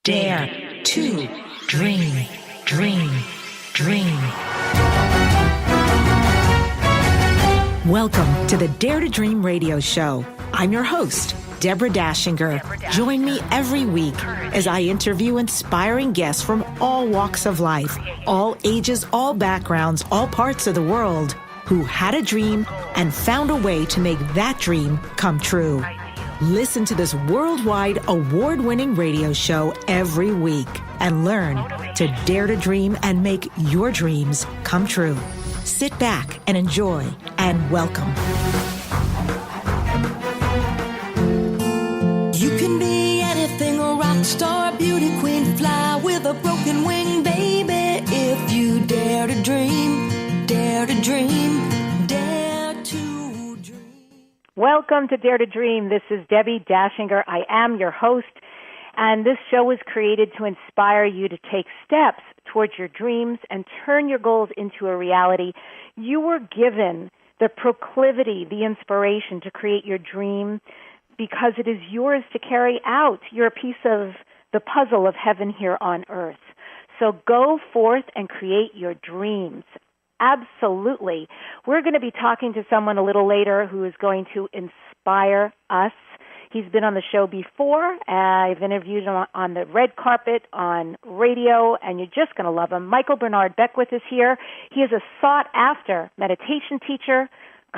Dare to dream, dream, dream. Welcome to the Dare to Dream radio show. I'm your host, Debbi Dachinger. Join me every week as I interview inspiring guests from all walks of life, all ages, all backgrounds, all parts of the world, who had a dream and found a way to make that dream come true. Listen to this worldwide award-winning radio show every week and learn to dare to dream and make your dreams come true. Sit back and enjoy, and welcome. You can be anything, a rock star, beauty queen, fly with a broken wing, baby. If you dare to dream, dare to dream, dare to dream. Welcome to Dare to Dream. This is Debbi Dachinger. I am your host, and this show was created to inspire you to take steps towards your dreams and turn your goals into a reality. You were given the proclivity, the inspiration to create your dream because it is yours to carry out. You're a piece of the puzzle of heaven here on earth. So go forth and create your dreams. Absolutely. We're going to be talking to someone a little later who is going to inspire us. He's been on the show before. I've interviewed him on the red carpet, on radio, and you're just going to love him. Michael-Bernard-Beckwith is here. He is a sought-after meditation teacher,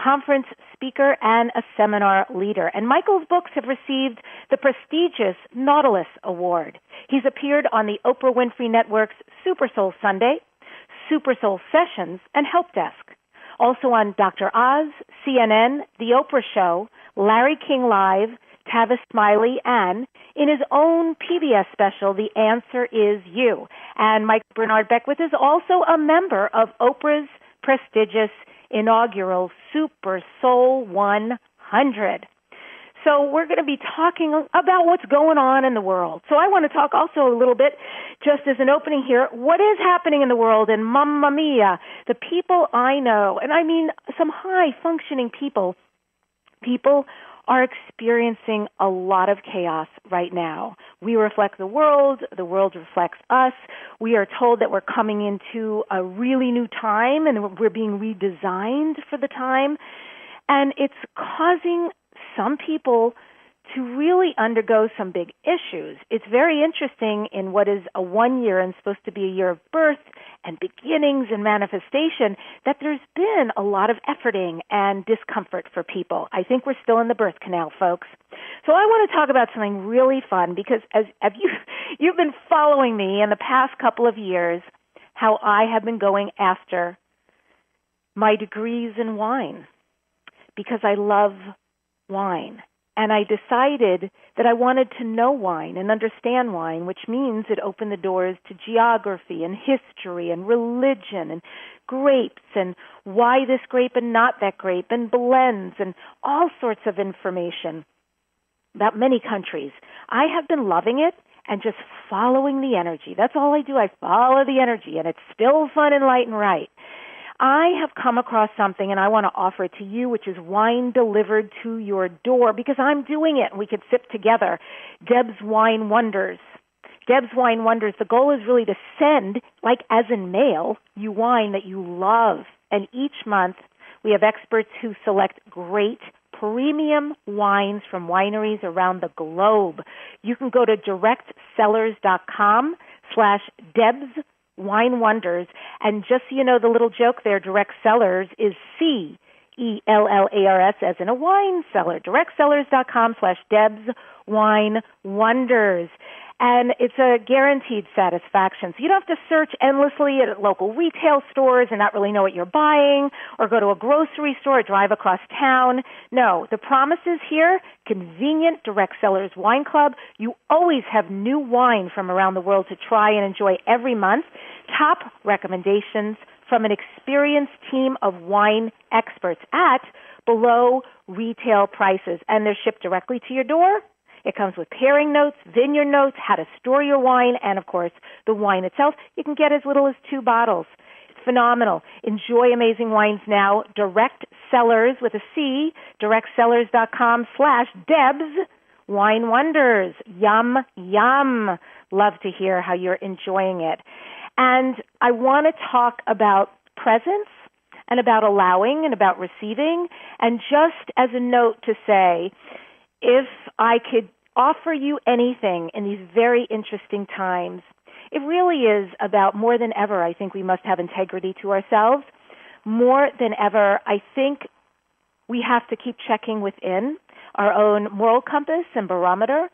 conference speaker, and a seminar leader. And Michael's books have received the prestigious Nautilus Award. He's appeared on the Oprah-Winfrey Network's Super Soul Sunday, Super Soul Sessions, and Help Desk. Also on Dr. Oz, CNN, The Oprah Show, Larry King Live, Tavis Smiley, and in his own PBS special, The Answer Is You. And Mike Bernard Beckwith is also a member of Oprah's prestigious inaugural Super Soul 100. So we're going to be talking about what's going on in the world. So I want to talk also a little bit, just as an opening here, what is happening in the world, and mamma mia, the people I know, and I mean some high-functioning people are experiencing a lot of chaos right now. We reflect the world reflects us. We are told that we're coming into a really new time and we're being redesigned for the time. And it's causing some people to really undergo some big issues. It's very interesting in what is a 1 year and supposed to be a year of birth and beginnings and manifestation that there's been a lot of efforting and discomfort for people. I think we're still in the birth canal, folks. So I want to talk about something really fun because as you've been following me in the past couple of years, how I have been going after my degrees in wine because I love wine. And I decided that I wanted to know wine and understand wine, which means it opened the doors to geography and history and religion and grapes and why this grape and not that grape and blends and all sorts of information about many countries. I have been loving it and just following the energy. That's all I do. I follow the energy, and it's still fun and light and right. I have come across something, and I want to offer it to you, which is wine delivered to your door, because I'm doing it, and we could sip together. Deb's Wine Wonders. Deb's Wine Wonders, the goal is really to send, like as in mail, you wine that you love. And each month, we have experts who select great premium wines from wineries around the globe. You can go to directsellers.com/Deb's Wine Wonders, and just so you know, the little joke there, Direct Sellers is CELLARS, as in a wine cellar. Directsellers.com/Deb's Wine Wonders. And it's a guaranteed satisfaction. So you don't have to search endlessly at local retail stores and not really know what you're buying, or go to a grocery store or drive across town. No, the promise is here, convenient Direct Sellers Wine Club. You always have new wine from around the world to try and enjoy every month. Top recommendations from an experienced team of wine experts at below retail prices. And they're shipped directly to your door. It comes with pairing notes, vineyard notes, how to store your wine, and, of course, the wine itself. You can get as little as 2 bottles. It's phenomenal. Enjoy amazing wines now. Direct Sellers with a C, directsellers.com/Deb's Wine Wonders. Yum, yum. love to hear how you're enjoying it. And I want to talk about presence and about allowing and about receiving. And just as a note to say, if I could offer you anything in these very interesting times, it really is about more than ever, I think we must have integrity to ourselves. More than ever, I think we have to keep checking within our own moral compass and barometer.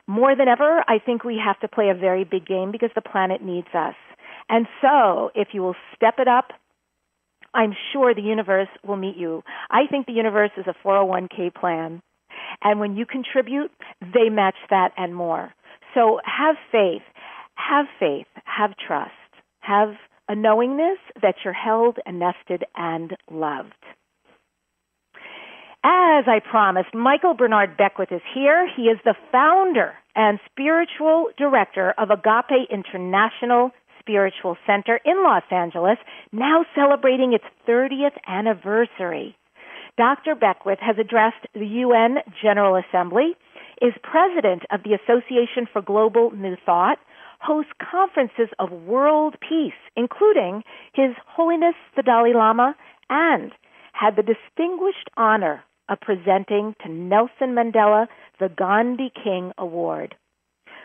More than ever, I think we have to play a very big game because the planet needs us. And so, if you will step it up, I'm sure the universe will meet you. I think the universe is a 401k plan. And when you contribute, they match that and more. So have faith, have trust, have a knowingness that you're held and nested and loved. As I promised, Michael-Bernard-Beckwith is here. He is the founder and spiritual director of Agape International Spiritual Center in Los Angeles, now celebrating its 30th anniversary. Dr. Beckwith has addressed the UN General Assembly, is president of the Association for Global New Thought, hosts conferences of world peace, including His Holiness the Dalai Lama, and had the distinguished honor of presenting to Nelson Mandela the Gandhi King Award.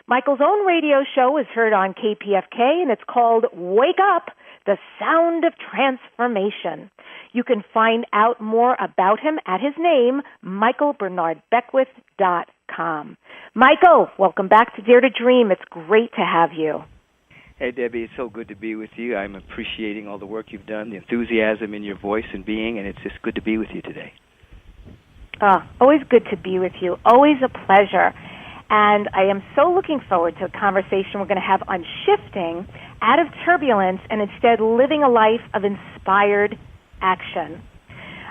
Michael's own radio show is heard on KPFK, and it's called Wake Up, the Sound of Transformation. You can find out more about him at his name, michael-bernard-beckwith.com. Michael, welcome back to Dare to Dream. It's great to have you. Hey, Debbie, it's so good to be with you. I'm appreciating all the work you've done, the enthusiasm in your voice and being, and it's just good to be with you today. Always good to be with you. Always a pleasure. And I am so looking forward to a conversation we're going to have on shifting out of turbulence and instead living a life of inspired action.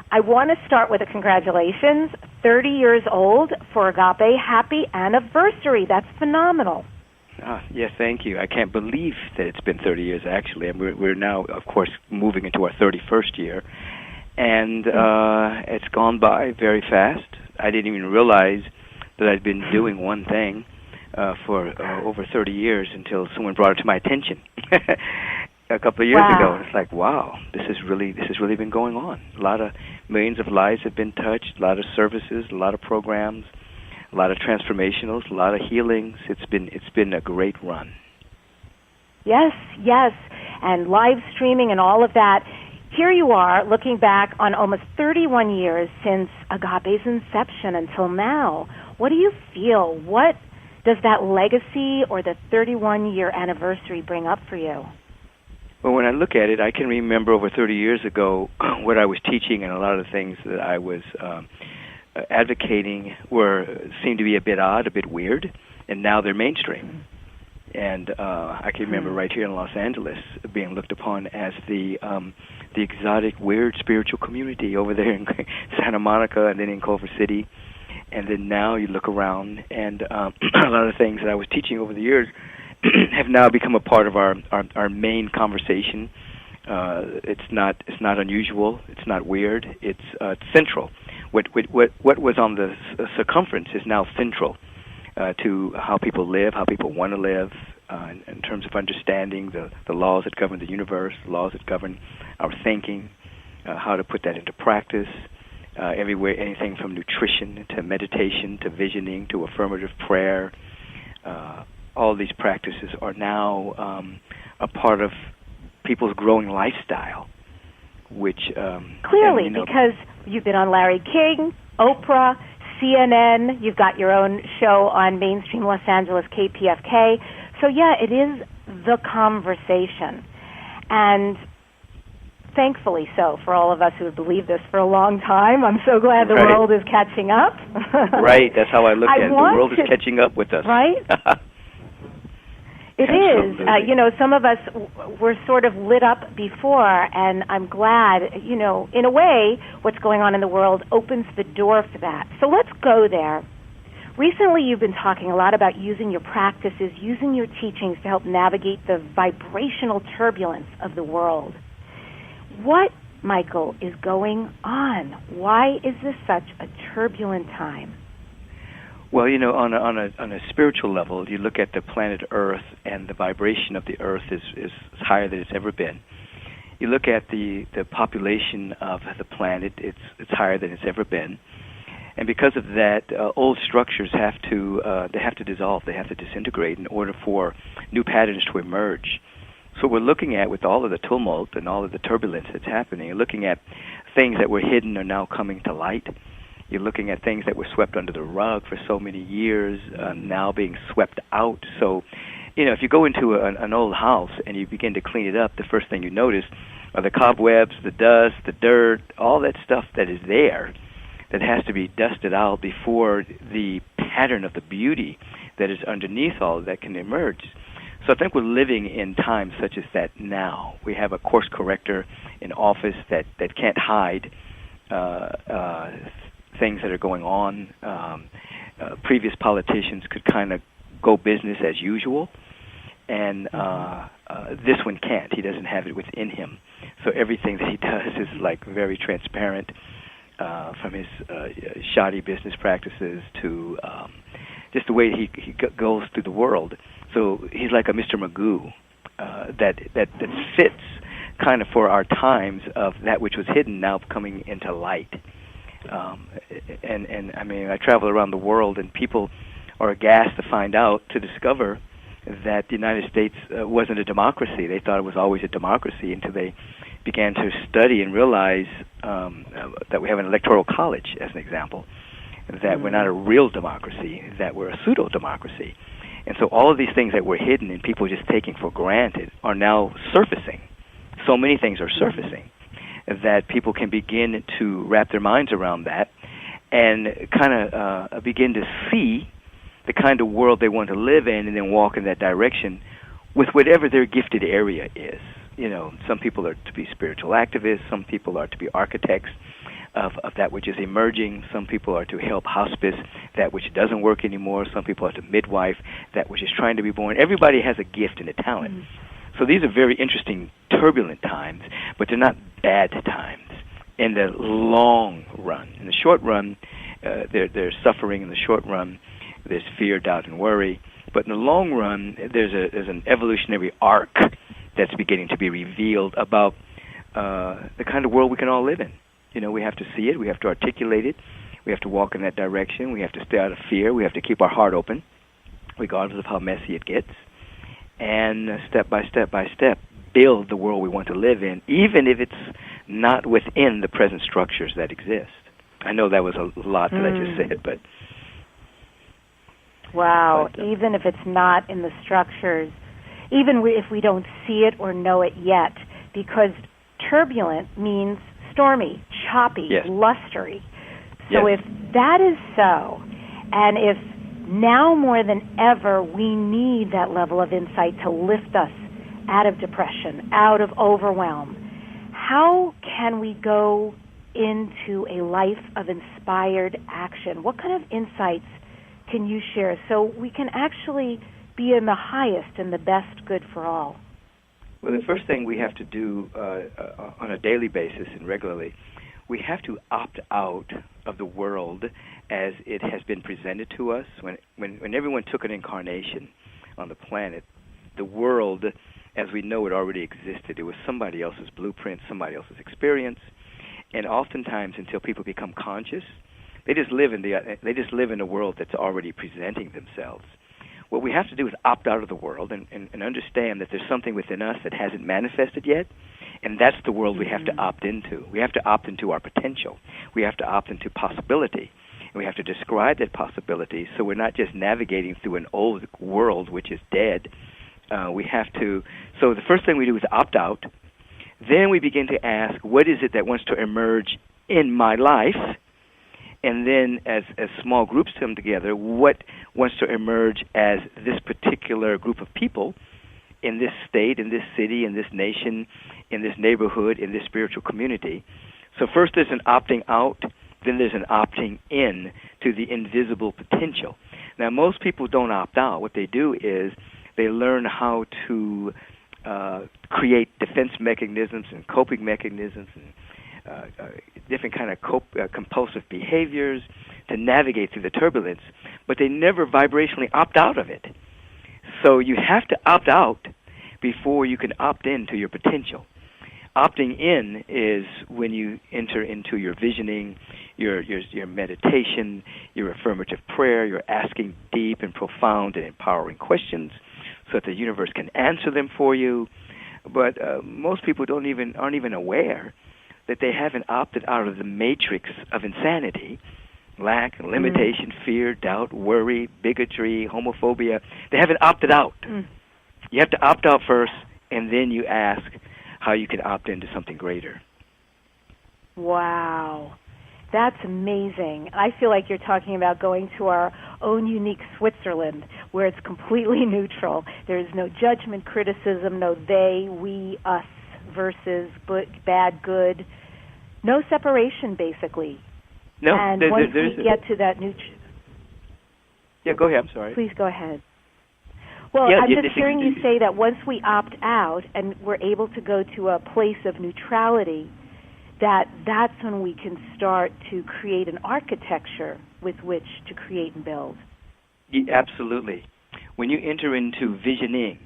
I want to start with a congratulations. 30 years old for Agape. Happy anniversary. That's phenomenal. Yes, thank you. I can't believe that it's been 30 years, actually. And we're now, of course, moving into our 31st year. And it's gone by very fast. I didn't even realize that I'd been doing one thing for over 30 years until someone brought it to my attention a couple of years ago. And it's like, wow, this has really been going on. A lot of millions of lives have been touched, a lot of services, a lot of programs, a lot of transformationals, a lot of healings. It's been a great run. Yes, and live streaming and all of that. Here you are, looking back on almost 31 years since Agape's inception until now. What do you feel? What does that legacy or the 31-year anniversary bring up for you? Well, when I look at it, I can remember over 30 years ago what I was teaching, and a lot of the things that I was advocating seemed to be a bit odd, a bit weird, and now they're mainstream. And I can remember right here in Los Angeles being looked upon as the exotic, weird spiritual community over there in Santa Monica and then in Culver City. And then now you look around, and a lot of things that I was teaching over the years have now become a part of our main conversation. It's not unusual. It's not weird. It's central. What was on the circumference is now central to how people live, how people want to live, in terms of understanding the laws that govern the universe, the laws that govern our thinking, how to put that into practice. Everywhere, anything from nutrition to meditation to visioning to affirmative prayer. All these practices are now a part of people's growing lifestyle, which clearly, because you've been on Larry King, Oprah, CNN, you've got your own show on mainstream Los Angeles, KPFK. So yeah, it is the conversation. And thankfully so for all of us who have believed this for a long time. I'm so glad the world is catching up. Right, that's how I look at it. The world is catching up with us. Right? It is. Some of us were sort of lit up before, and I'm glad, in a way, what's going on in the world opens the door for that. So let's go there. Recently, you've been talking a lot about using your practices, using your teachings to help navigate the vibrational turbulence of the world. What, Michael, is going on? Why is this such a turbulent time? Well, on a spiritual level, you look at the planet Earth, and the vibration of the Earth is higher than it's ever been. You look at the population of the planet; it's higher than it's ever been, and because of that, old structures have to dissolve. They have to disintegrate in order for new patterns to emerge. So we're looking at, with all of the tumult and all of the turbulence that's happening, you're looking at things that were hidden are now coming to light. You're looking at things that were swept under the rug for so many years, now being swept out. So, if you go into an old house and you begin to clean it up, the first thing you notice are the cobwebs, the dust, the dirt, all that stuff that is there that has to be dusted out before the pattern of the beauty that is underneath all of that can emerge. So I think we're living in times such as that now. We have a course corrector in office that can't hide things that are going on. Previous politicians could kind of go business as usual, and this one can't. He doesn't have it within him. So everything that he does is like very transparent, from his shoddy business practices to just the way he goes through the world. So he's like a Mr. Magoo that fits kind of for our times of that which was hidden now coming into light. And I mean, I travel around the world, and people are aghast to discover that the United States wasn't a democracy. They thought it was always a democracy until they began to study and realize that we have an electoral college, as an example, that we're not a real democracy, that we're a pseudo-democracy. And so all of these things that were hidden and people just taking for granted are now surfacing. So many things are surfacing that people can begin to wrap their minds around that and kind of begin to see the kind of world they want to live in, and then walk in that direction with whatever their gifted area is. Some people are to be spiritual activists, some people are to be architects of that which is emerging, some people are to help hospice that which doesn't work anymore, some people are to midwife that which is trying to be born. Everybody has a gift and a talent. Mm-hmm. So these are very interesting, turbulent times, but they're not bad times in the long run. In the short run, there's suffering. In the short run, there's fear, doubt, and worry. But in the long run, there's an evolutionary arc that's beginning to be revealed about the kind of world we can all live in. We have to see it. We have to articulate it. We have to walk in that direction. We have to stay out of fear. We have to keep our heart open, regardless of how messy it gets. And step by step, build the world we want to live in, even if it's not within the present structures that exist. I know that was a lot that I just said, but... Wow, even if it's not in the structures, even if we don't see it or know it yet, because turbulent means stormy, choppy, yes. Lustery. So yes. If that is so, and if now more than ever we need that level of insight to lift us out of depression, out of overwhelm, how can we go into a life of inspired action? What kind of insights can you share so we can actually be in the highest and the best good for all? Well, the first thing we have to do on a daily basis and regularly, we have to opt out of the world as it has been presented to us. When everyone took an incarnation on the planet, the world, as we know it, already existed. It was somebody else's blueprint, somebody else's experience, and oftentimes, until people become conscious, they just live in a world that's already presenting themselves. What we have to do is opt out of the world and understand that there's something within us that hasn't manifested yet, and that's the world we have to opt into. We have to opt into our potential. We have to opt into possibility. And we have to describe that possibility so we're not just navigating through an old world which is dead. So the first thing we do is opt out. Then we begin to ask, what is it that wants to emerge in my life? And then as small groups come together, what wants to emerge as this particular group of people in this state, in this city, in this nation, in this neighborhood, in this spiritual community. So first there's an opting out, then there's an opting in to the invisible potential. Now most people don't opt out. What they do is they learn how to create defense mechanisms and coping mechanisms and different kind of compulsive behaviors to navigate through the turbulence, but they never vibrationally opt out of it. So you have to opt out before you can opt into your potential. Opting in is when you enter into your visioning, your meditation, your affirmative prayer. You're asking deep and profound and empowering questions so that the universe can answer them for you. But most people aren't even aware that they haven't opted out of the matrix of insanity, lack, limitation, fear, doubt, worry, bigotry, homophobia. They haven't opted out. You have to opt out first, and then you ask how you can opt into something greater. Wow. That's amazing. I feel like you're talking about going to our own unique Switzerland, where it's completely neutral. There's no judgment, criticism, no they, we, us versus bad, good. No separation, basically. No. And once we get to that neutral... Yeah, go ahead. I'm sorry. Please go ahead. Well, I'm just hearing you say that once we opt out and we're able to go to a place of neutrality, that's when we can start to create an architecture with which to create and build. Yeah, absolutely. When you enter into visioning,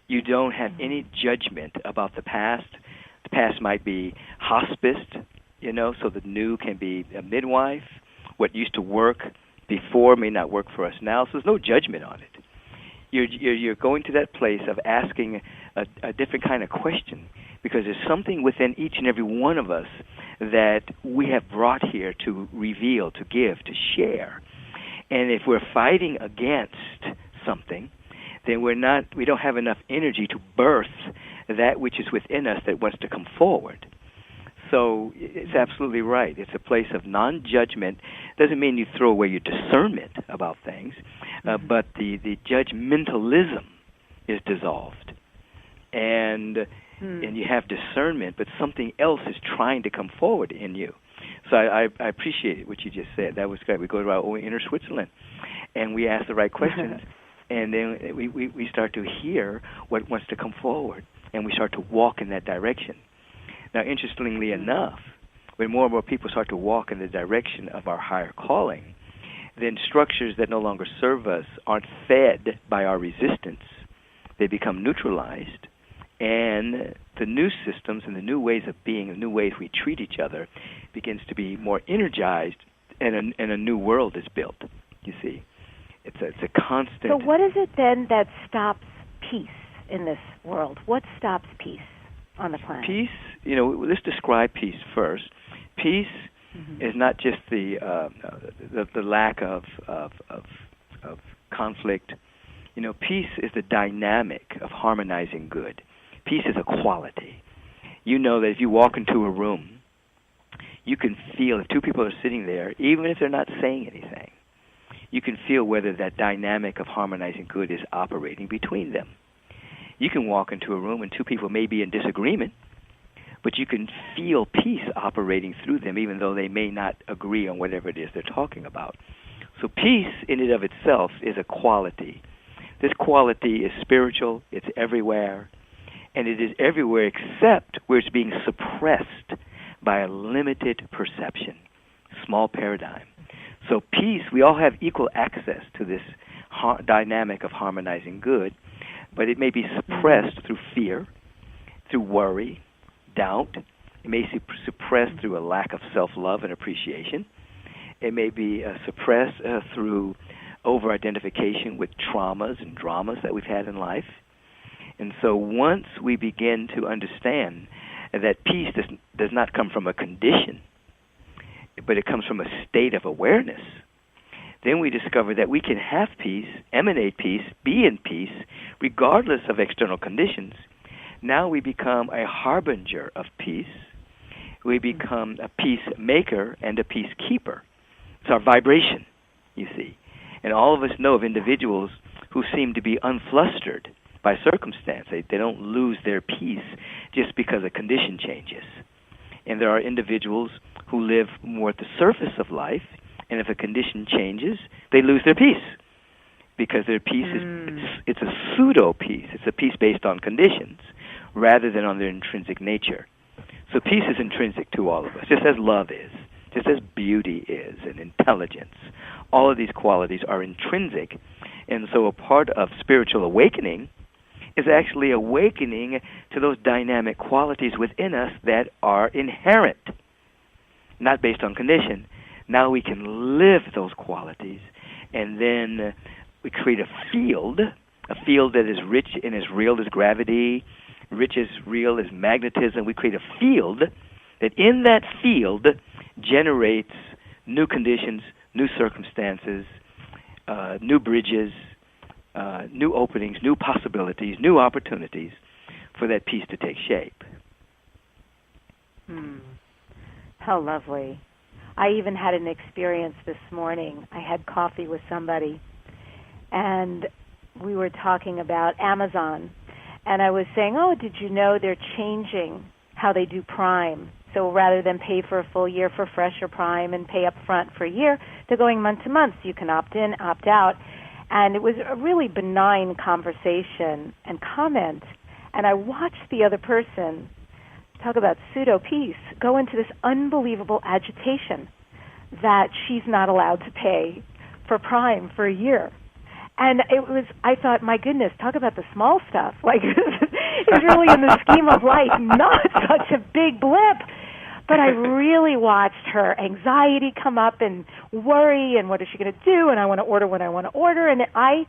you don't have any judgment about the past. The past might be hospiced, so the new can be a midwife. What used to work before may not work for us now, so there's no judgment on it. You're going to that place of asking a different kind of question, because there's something within each and every one of us that we have brought here to reveal, to give, to share. And if we're fighting against something, then we don't have enough energy to birth that which is within us that wants to come forward. So it's absolutely right. It's a place of non-judgment. Doesn't mean you throw away your discernment about things, but the judgmentalism is dissolved. And you have discernment, but something else is trying to come forward in you. So I appreciate what you just said. That was great. We go to our own inner Switzerland, and we ask the right questions, and then we start to hear what wants to come forward, and we start to walk in that direction. Now, interestingly enough, when more and more people start to walk in the direction of our higher calling, then structures that no longer serve us aren't fed by our resistance. They become neutralized, and the new systems and the new ways of being, the new ways we treat each other begins to be more energized, and a new world is built, you see. It's a constant... So what is it then that stops peace in this world? What stops peace on the planet? Peace, let's describe peace first. Peace is not just the lack of conflict. Peace is the dynamic of harmonizing good. Peace is a quality. You know that if you walk into a room, you can feel if two people are sitting there, even if they're not saying anything, you can feel whether that dynamic of harmonizing good is operating between them. You can walk into a room and two people may be in disagreement, but you can feel peace operating through them even though they may not agree on whatever it is they're talking about. So peace in and of itself is a quality. This quality is spiritual, it's everywhere, and it is everywhere except where it's being suppressed by a limited perception, small paradigm. So peace, we all have equal access to this dynamic of harmonizing good, but it may be suppressed through fear, through worry, doubt. It may be suppressed through a lack of self-love and appreciation. It may be suppressed through over-identification with traumas and dramas that we've had in life. And so once we begin to understand that peace does not come from a condition, but it comes from a state of awareness, then we discover that we can have peace, emanate peace, be in peace, regardless of external conditions. Now we become a harbinger of peace. We become a peacemaker and a peacekeeper. It's our vibration, you see. And all of us know of individuals who seem to be unflustered by circumstance. They don't lose their peace just because a condition changes. And there are individuals who live more at the surface of life, and if a condition changes, they lose their peace because their peace it's a pseudo-peace. It's a peace based on conditions rather than on their intrinsic nature. So peace is intrinsic to all of us, just as love is, just as beauty is, and intelligence. All of these qualities are intrinsic, and so a part of spiritual awakening is actually awakening to those dynamic qualities within us that are inherent, not based on condition. Now we can live those qualities, and then we create a field that is rich and as real as gravity, rich as real as magnetism. We create a field that in that field generates new conditions, new circumstances, new bridges, new openings, new possibilities, new opportunities for that peace to take shape. How lovely. I even had an experience this morning. I had coffee with somebody, and we were talking about Amazon. And I was saying, did you know they're changing how they do Prime? So rather than pay for a full year for Fresh or Prime and pay up front for a year, they're going month to month. So you can opt in, opt out. And it was a really benign conversation and comment. And I watched the other person, talk about pseudo-peace, go into this unbelievable agitation that she's not allowed to pay for Prime for a year. And I thought, my goodness, talk about the small stuff. Like, it's really in the scheme of life not such a big blip. But I really watched her anxiety come up and worry, and what is she going to do, and I want to order when I want to order. And I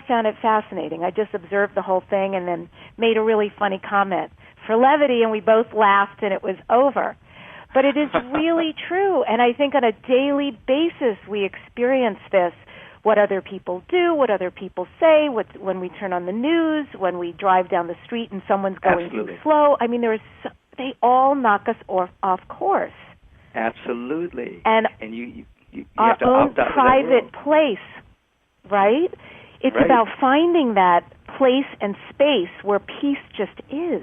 found it fascinating. I just observed the whole thing and then made a really funny comment for levity, and we both laughed, and it was over. But it is really true, and I think on a daily basis we experience this. What other people do, what other people say, when we turn on the news, when we drive down the street and someone's going too slow. I mean, they all knock us off course. Absolutely. And you our have to own opt out private place, right? It's about finding that place and space where peace just is.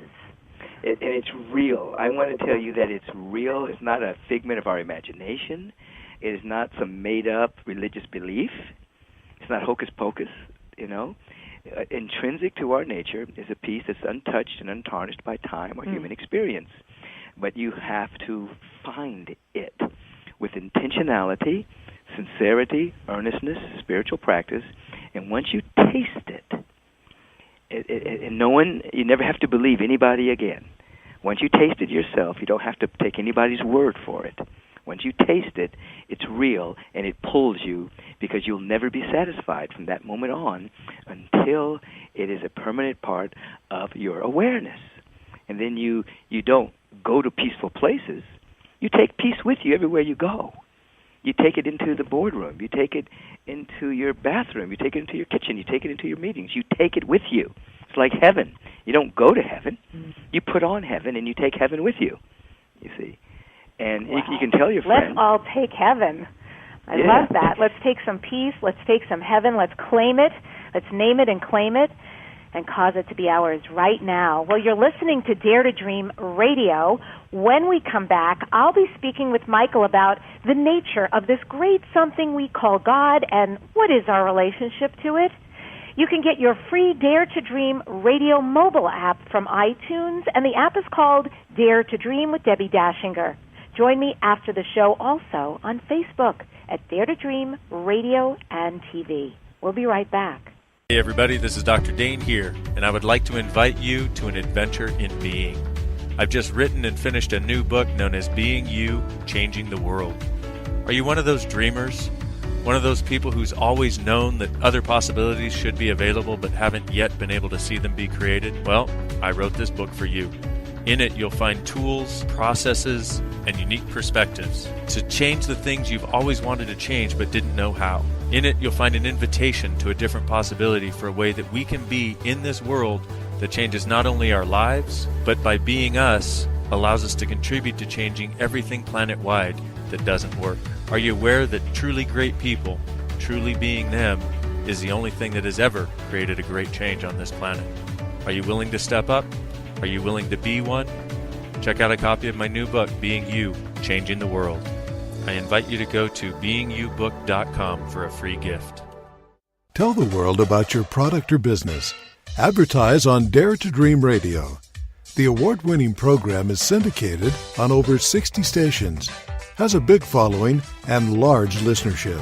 And it's real. I want to tell you that it's real. It's not a figment of our imagination. It is not some made-up religious belief. It's not hocus pocus, Intrinsic to our nature is a peace that's untouched and untarnished by time or human experience. But you have to find it with intentionality, sincerity, earnestness, spiritual practice. And once you taste it, and you never have to believe anybody again. Once you taste it yourself, you don't have to take anybody's word for it. Once you taste it, it's real, and it pulls you because you'll never be satisfied from that moment on until it is a permanent part of your awareness. And then you don't go to peaceful places. You take peace with you everywhere you go. You take it into the boardroom. You take it into your bathroom. You take it into your kitchen. You take it into your meetings. You take it with you. It's like heaven. You don't go to heaven. You put on heaven, and you take heaven with you, you see. And you can tell your friends. Let's all take heaven. I love that. Let's take some peace. Let's take some heaven. Let's claim it. Let's name it and claim it and cause it to be ours right now. Well, you're listening to Dare to Dream Radio. When we come back, I'll be speaking with Michael about the nature of this great something we call God and what is our relationship to it. You can get your free Dare to Dream Radio mobile app from iTunes, and the app is called Dare to Dream with Debbi Dachinger. Join me after the show also on Facebook at Dare to Dream Radio and TV. We'll be right back. Hey everybody, this is Dr. Dane here, and I would like to invite you to an adventure in being. I've just written and finished a new book known as Being You, Changing the World. Are you one of those dreamers? One of those people who's always known that other possibilities should be available but haven't yet been able to see them be created? Well, I wrote this book for you. In it, you'll find tools, processes, and unique perspectives to change the things you've always wanted to change but didn't know how. In it, you'll find an invitation to a different possibility for a way that we can be in this world that changes not only our lives, but by being us, allows us to contribute to changing everything planet-wide that doesn't work. Are you aware that truly great people, truly being them, is the only thing that has ever created a great change on this planet? Are you willing to step up? Are you willing to be one? Check out a copy of my new book, Being You, Changing the World. I invite you to go to beingyoubook.com for a free gift. Tell the world about your product or business. Advertise on Dare to Dream Radio. The award-winning program is syndicated on over 60 stations, has a big following, and large listenership.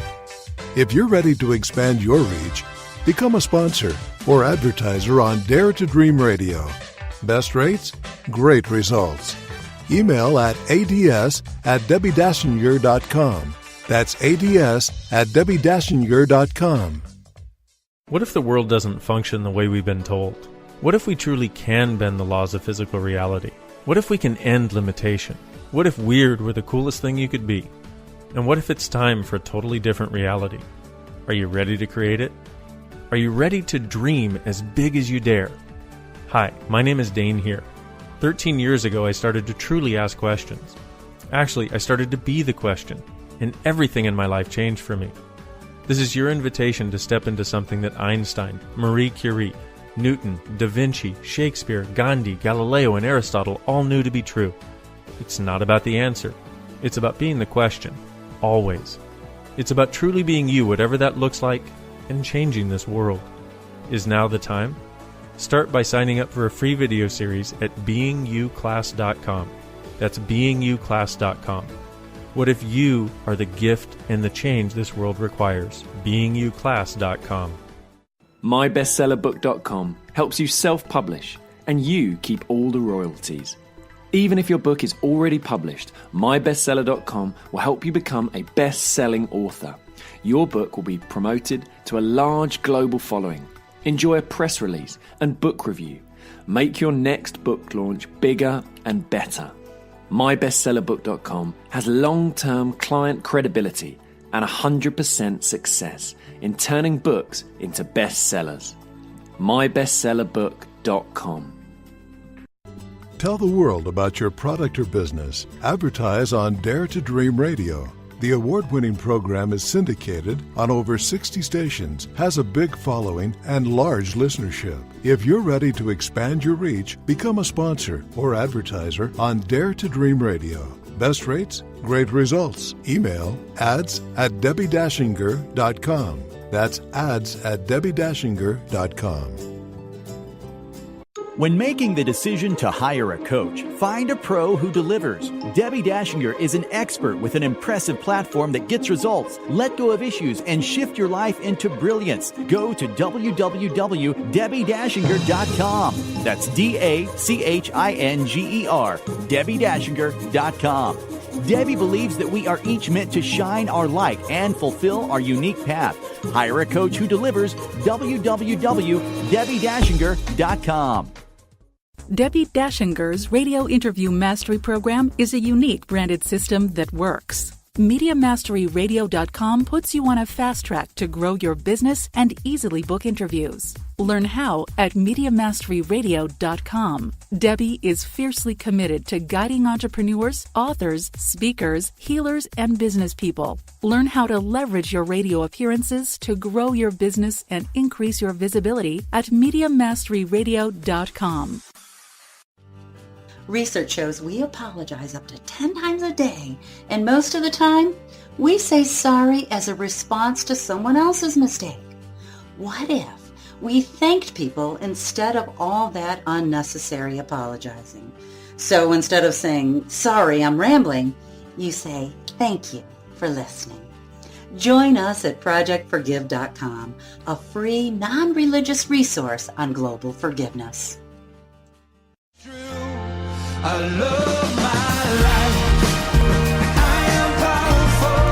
If you're ready to expand your reach, become a sponsor or advertiser on Dare to Dream Radio. Best rates? Great results. Email at ads@DebbiDachinger.com. That's ads@DebbiDachinger.com. What if the world doesn't function the way we've been told? What if we truly can bend the laws of physical reality? What if we can end limitation? What if weird were the coolest thing you could be? And what if it's time for a totally different reality? Are you ready to create it? Are you ready to dream as big as you dare? Hi, my name is Dane here. 13 years ago, I started to truly ask questions. Actually, I started to be the question, and everything in my life changed for me. This is your invitation to step into something that Einstein, Marie Curie, Newton, Da Vinci, Shakespeare, Gandhi, Galileo, and Aristotle all knew to be true. It's not about the answer. It's about being the question, always. It's about truly being you, whatever that looks like, and changing this world. Is now the time? Start by signing up for a free video series at beingyouclass.com. That's beingyouclass.com. What if you are the gift and the change this world requires? beingyouclass.com. MyBestsellerBook.com helps you self-publish, and you keep all the royalties. Even if your book is already published, MyBestseller.com will help you become a best-selling author. Your book will be promoted to a large global following. Enjoy a press release and book review. Make your next book launch bigger and better. MyBestsellerBook.com has long-term client credibility and 100% success in turning books into bestsellers. MyBestsellerBook.com. Tell the world about your product or business. Advertise on Dare to Dream Radio. The award-winning program is syndicated on over 60 stations, has a big following, and large listenership. If you're ready to expand your reach, become a sponsor or advertiser on Dare to Dream Radio. Best rates? Great results. Email ads@DebbiDachinger.com. That's ads@DebbiDachinger.com. When making the decision to hire a coach, find a pro who delivers. Debbi Dachinger is an expert with an impressive platform that gets results. Let go of issues and shift your life into brilliance. Go to www.DebbiDachinger.com. That's DACHINGER, DebbiDachinger.com. Debbie believes that we are each meant to shine our light and fulfill our unique path. Hire a coach who delivers. www.DebbiDachinger.com. Debbi Dachinger's Radio Interview Mastery Program is a unique branded system that works. MediaMasteryRadio.com puts you on a fast track to grow your business and easily book interviews. Learn how at MediaMasteryRadio.com. Debbie is fiercely committed to guiding entrepreneurs, authors, speakers, healers, and business people. Learn how to leverage your radio appearances to grow your business and increase your visibility at MediaMasteryRadio.com. Research shows we apologize up to 10 times a day, and most of the time, we say sorry as a response to someone else's mistake. What if we thanked people instead of all that unnecessary apologizing? So instead of saying, sorry, I'm rambling, you say, thank you for listening. Join us at ProjectForgive.com, a free, non-religious resource on global forgiveness. I love my life. I am powerful.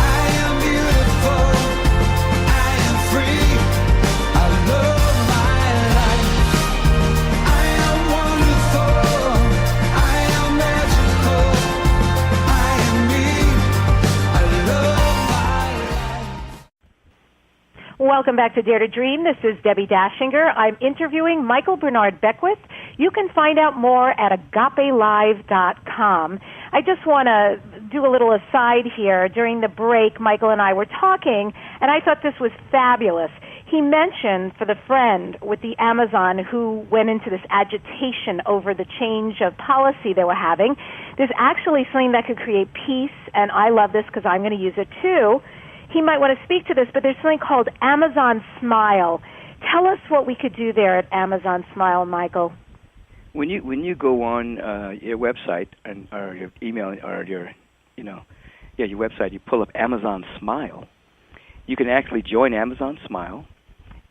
I am beautiful. I am free. I love my life. I am wonderful. I am magical. I am me. I love my life. Welcome back to Dare to Dream. This is Debbi Dachinger. I'm interviewing Michael-Bernard-Beckwith. You can find out more at agapelive.com. I just want to do a little aside here. During the break, Michael and I were talking, and I thought this was fabulous. He mentioned for the friend with the Amazon who went into this agitation over the change of policy they were having, there's actually something that could create peace, and I love this because I'm going to use it too. He might want to speak to this, but there's something called Amazon Smile. Tell us what we could do there at Amazon Smile, Michael. when you go on your website or your email or your website, you pull up Amazon Smile. You can actually join Amazon Smile,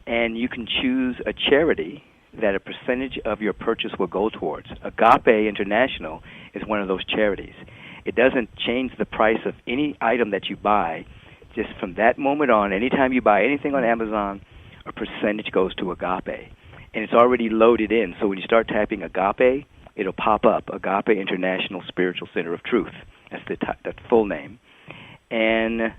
and you can choose a charity that a percentage of your purchase will go towards. Agape International is one of those charities. It doesn't change the price of any item that you buy. Just from that moment on, anytime you buy anything on Amazon, a percentage goes to Agape. And it's already loaded in. So when you start typing Agape, it'll pop up, Agape International Spiritual Center of Truth. That's the full name. And,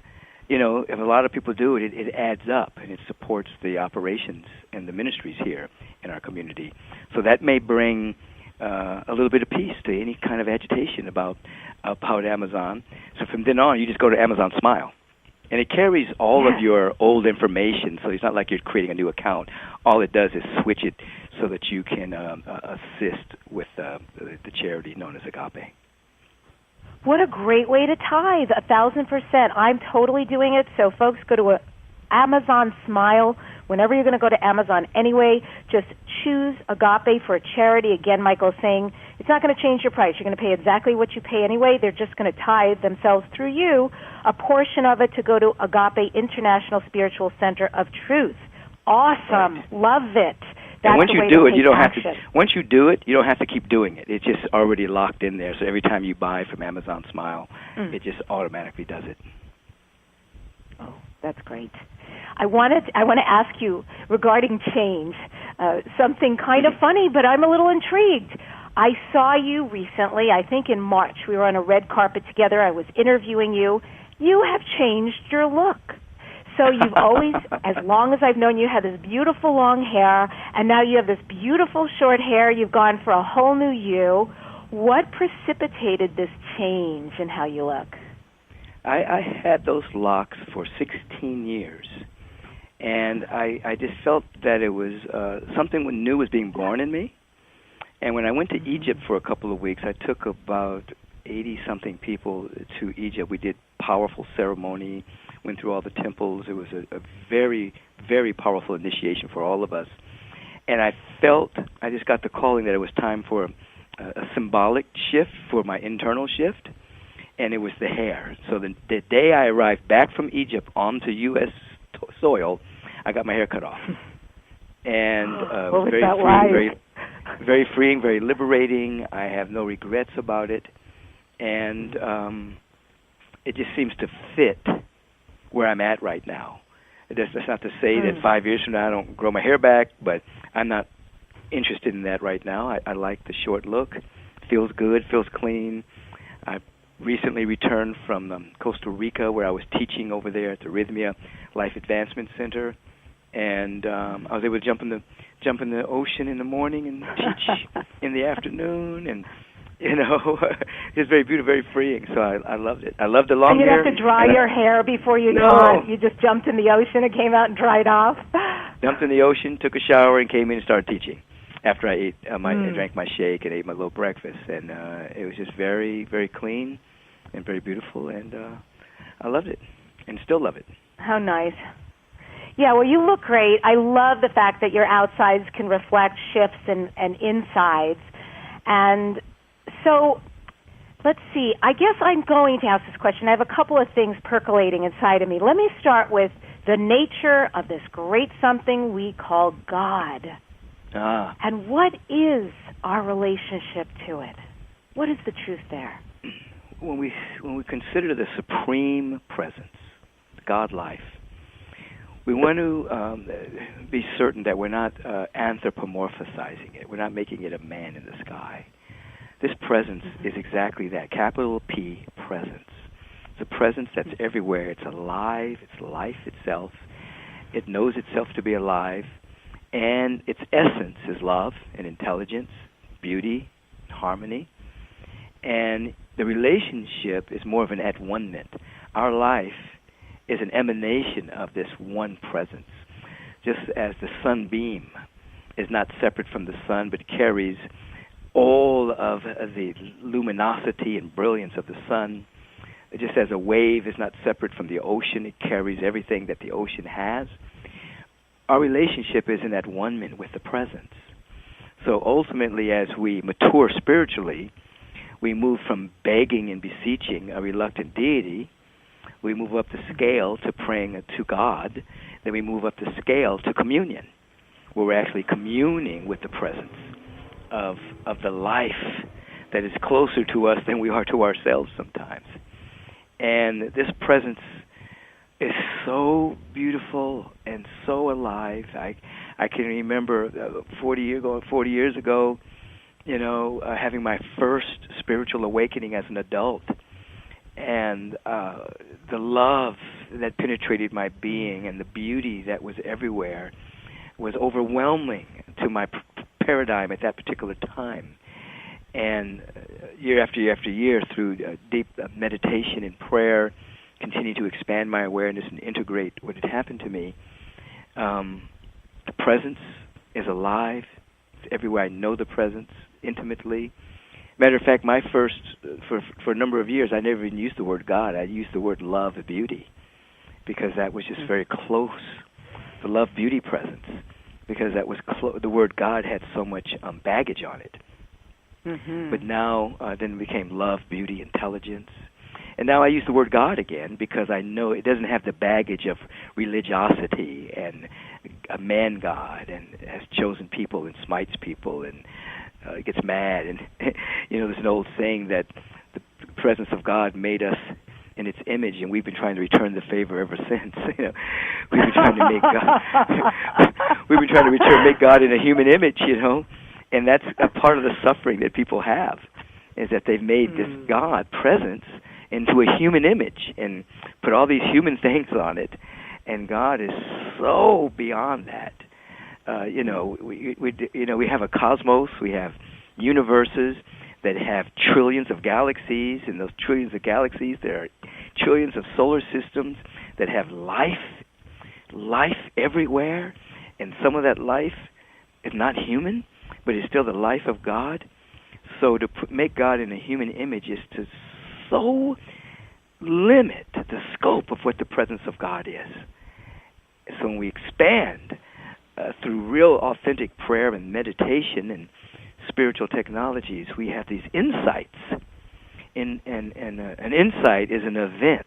if a lot of people do it, it adds up, and it supports the operations and the ministries here in our community. So that may bring a little bit of peace to any kind of agitation about Amazon. So from then on, you just go to Amazon Smile. And it carries all of your old information, so it's not like you're creating a new account. All it does is switch it so that you can assist with the charity known as Agape. What a great way to tithe, 1,000%. I'm totally doing it, so folks, go to Amazon Smile. Whenever you're going to go to Amazon anyway, just choose Agape for a charity. Again, Michael's saying it's not going to change your price. You're going to pay exactly what you pay anyway. They're just going to tithe themselves through you a portion of it to go to Agape International Spiritual Center of Truth. Awesome. Right. Love it. And once you do it, you don't have to. Once you do it, you don't have to keep doing it. It's just already locked in there. So every time you buy from Amazon Smile, it just automatically does it. Oh, that's great. I want to ask you regarding change, something kind of funny, but I'm a little intrigued. I saw you recently, I think in March. We were on a red carpet together. I was interviewing you. You have changed your look. So you've always, as long as I've known you, had this beautiful long hair, and now you have this beautiful short hair. You've gone for a whole new you. What precipitated this change in how you look? I had those locks for 16 years, and I just felt that it was something new was being born in me. And when I went to Egypt for a couple of weeks, I took about 80-something people to Egypt. We did powerful ceremony, went through all the temples. It was a very, very powerful initiation for all of us. And I just got the calling that it was time for a symbolic shift for my internal shift, and it was the hair. So the day I arrived back from Egypt onto U.S. soil, I got my hair cut off. And it was very freeing, very liberating. I have no regrets about it. And it just seems to fit where I'm at right now. That's not to say that 5 years from now I don't grow my hair back, but I'm not interested in that right now. I like the short look. Feels good, feels clean. I recently returned from Costa Rica, where I was teaching over there at the Rhythmia Life Advancement Center, and I was able to jump in the ocean in the morning and teach in the afternoon, and it's very beautiful, very freeing. So I loved it. I loved the long hair. And you have to dry your hair before you taught. You just jumped in the ocean and came out and dried off. Jumped in the ocean, took a shower, and came in and started teaching. After I ate, I drank my shake and ate my little breakfast, and it was just very, very clean and very beautiful, and I loved it, and still love it. How nice. Yeah, well, you look great. I love the fact that your outsides can reflect shifts and insides, and so, let's see. I guess I'm going to ask this question. I have a couple of things percolating inside of me. Let me start with the nature of this great something we call God. And what is our relationship to it? What is the truth there? When we consider the supreme presence, God life, we want to be certain that we're not anthropomorphizing it. We're not making it a man in the sky. This presence is exactly that, capital P, presence. It's a presence that's everywhere. It's alive. It's life itself. It knows itself to be alive. And its essence is love and intelligence, beauty, harmony. And the relationship is more of an at-one-ment. Our life is an emanation of this one presence. Just as the sunbeam is not separate from the sun, but carries all of the luminosity and brilliance of the sun. Just as a wave is not separate from the ocean, it carries everything that the ocean has. Our relationship is in that one-ment with the presence. So ultimately, as we mature spiritually, we move from begging and beseeching a reluctant deity. We move up the scale to praying to God. Then we move up the scale to communion, where we're actually communing with the presence of the life that is closer to us than we are to ourselves sometimes. And this presence is so beautiful and so alive. I can remember 40 years ago, having my first spiritual awakening as an adult, and the love that penetrated my being and the beauty that was everywhere was overwhelming to my paradigm at that particular time. And year after year after year, through deep meditation and prayer, continue to expand my awareness and integrate what had happened to me. The presence is alive. It's everywhere. I know the presence intimately. Matter of fact, for a number of years, I never even used the word God. I used the word love and beauty, because that was just very close. The love, beauty presence, because that was the word God had so much baggage on it. Mm-hmm. But now, then it became love, beauty, intelligence. And now I use the word God again, because I know it doesn't have the baggage of religiosity and a man God and has chosen people and smites people and gets mad. And, there's an old saying that the presence of God made us in its image, and we've been trying to return the favor ever since. We've been trying to make God, make God in a human image, and that's a part of the suffering that people have, is that they've made this God presence into a human image and put all these human things on it, and God is so beyond that. We have a cosmos, we have universes that have trillions of galaxies, and those trillions of galaxies, there are trillions of solar systems that have life everywhere, and some of that life is not human, but it's still the life of God. So to make God in a human image is to so limit the scope of what the presence of God is. So when we expand through real authentic prayer and meditation and spiritual technologies, we have these insights. And an insight is an event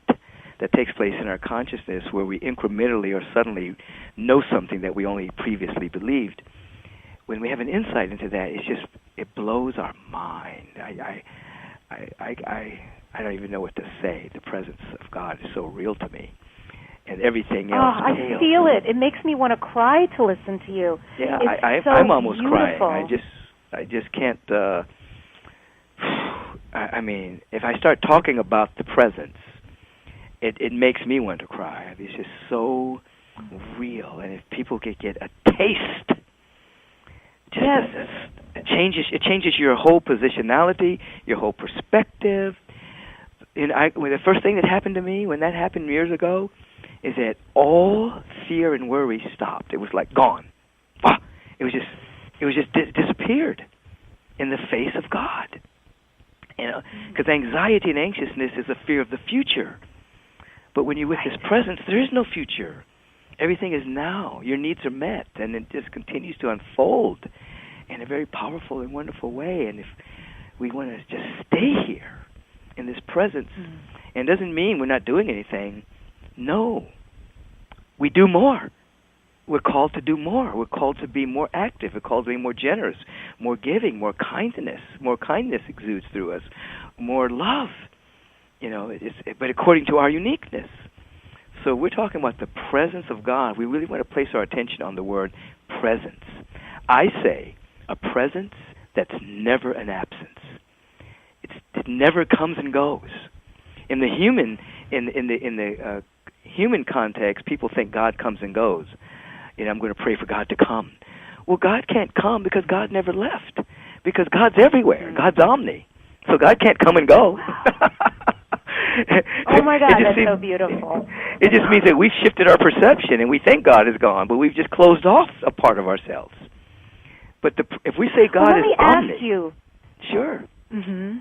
that takes place in our consciousness where we incrementally or suddenly know something that we only previously believed. When we have an insight into that, it blows our mind. I don't even know what to say. The presence of God is so real to me, and everything else. I feel it. It makes me want to cry to listen to you. Yeah, it's I'm almost beautiful. crying. I just can't. If I start talking about the presence, it makes me want to cry. It's just so real, and if people could get a taste. It changes your whole positionality, your whole perspective. The first thing that happened to me when that happened years ago is that all fear and worry stopped. It was like gone. It just disappeared in the face of God. Because anxiety and anxiousness is a fear of the future. But when you're with this presence, there is no future. Everything is now. Your needs are met, and it just continues to unfold in a very powerful and wonderful way. And if we want to just stay here in this presence, and it doesn't mean we're not doing anything. No. We do more. We're called to do more. We're called to be more active. We're called to be more generous, more giving, more kindness. More kindness exudes through us, more love. But according to our uniqueness. So we're talking about the presence of God. We really want to place our attention on the word presence. I say a presence that's never an absence. It never comes and goes. In the human human context, people think God comes and goes. I'm going to pray for God to come. Well, God can't come because God never left. Because God's everywhere. God's omni. So God can't come and go. Oh my God, that's so beautiful. It just means that we've shifted our perception and we think God is gone, but we've just closed off a part of ourselves. But if we say God is omni... Let me ask you. Sure. Mm-hmm.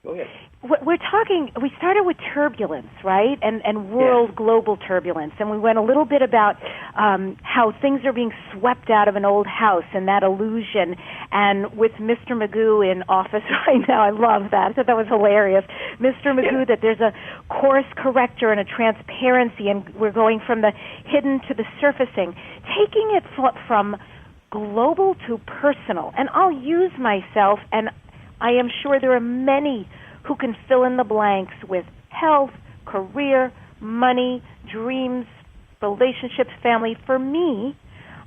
Go ahead. We started with turbulence, right? And world global turbulence. And we went a little bit about how things are being swept out of an old house and that illusion. And with Mr. Magoo in office right now, I love that. I thought that was hilarious. Mr. Magoo, that there's a course corrector and a transparency, and we're going from the hidden to the surfacing, taking it from global to personal. And I'll use myself, and I am sure there are many who can fill in the blanks with health, career, money, dreams, relationships, family. For me,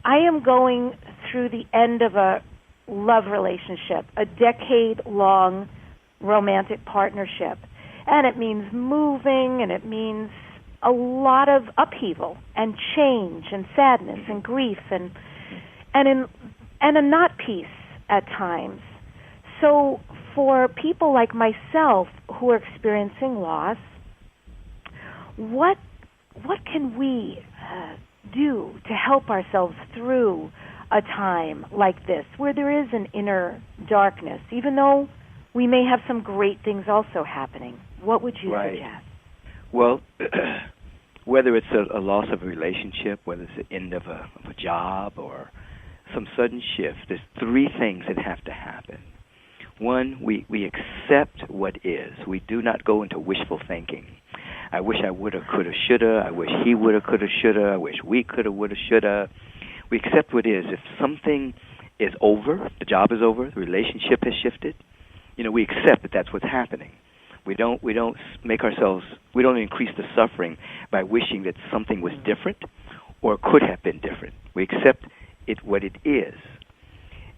I am going through the end of a love relationship, a decade-long romantic partnership. And it means moving, and it means a lot of upheaval and change and sadness and grief and a not peace at times. So for people like myself who are experiencing loss, what can we do to help ourselves through a time like this where there is an inner darkness, even though we may have some great things also happening? What would you suggest? Well, whether it's a loss of a relationship, whether it's the end of a job or some sudden shift, there's three things that have to happen. One, we accept what is. We do not go into wishful thinking. I wish I woulda, coulda, shoulda. I wish he woulda, coulda, shoulda. I wish we coulda, woulda, shoulda. We accept what is. If something is over, the job is over, the relationship has shifted, we accept that that's what's happening. We don't make ourselves, we don't increase the suffering by wishing that something was different or could have been different. We accept it what it is.